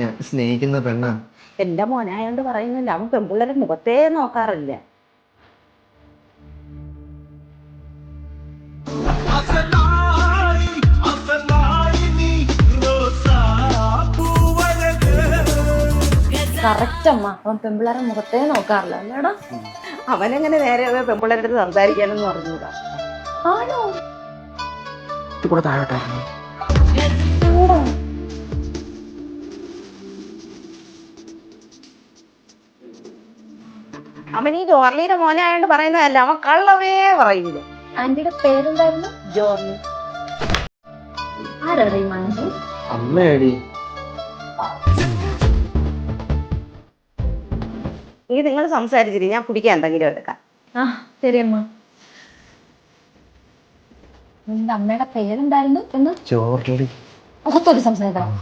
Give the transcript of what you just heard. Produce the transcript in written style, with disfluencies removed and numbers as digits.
ഞാൻ സ്നേഹിക്കുന്ന പെണ്ണാ. എന്റെ മോനായോണ്ട് പറയുന്നില്ല, അവൻ പെൺപിള്ളേരെ മുഖത്തേ നോക്കാറില്ല. കറക്റ്റ് അമ്മ, അവൻ പെൺപിള്ളേരെ മുഖത്തേ നോക്കാറില്ല അല്ലേടാ. അവനെങ്ങനെ നേരെ പെൺപിള്ളേരുടെ അടുത്ത് സംസാരിക്കാനെന്ന് പറഞ്ഞൂടാ. ആണോ? ഇത് കൂടെ താഴോട്ടായിരുന്നു. അവൻ ഈ ജോർലിയുടെ മോനായോണ്ട് പറയുന്നതല്ല, അവൻ കള്ളവേ പറയില്ല. ആന്റിയുടെ പേരെന്തായിരുന്നു? ജോർലി. ആരാടാ ഈ മനസ്സ്? അമ്മയടി. ഈ നിങ്ങൾ സംസാരിച്ചിരി, ഞാൻ കുടിക്കാൻ എന്തെങ്കിലും എടുക്കാം. ആ ശരി അമ്മ. നിന്റെ അമ്മയുടെ പേരെന്തായിരുന്നു എന്ന്? ജോർലി. മുഖത്തൊരു സംസാരിക്കണം.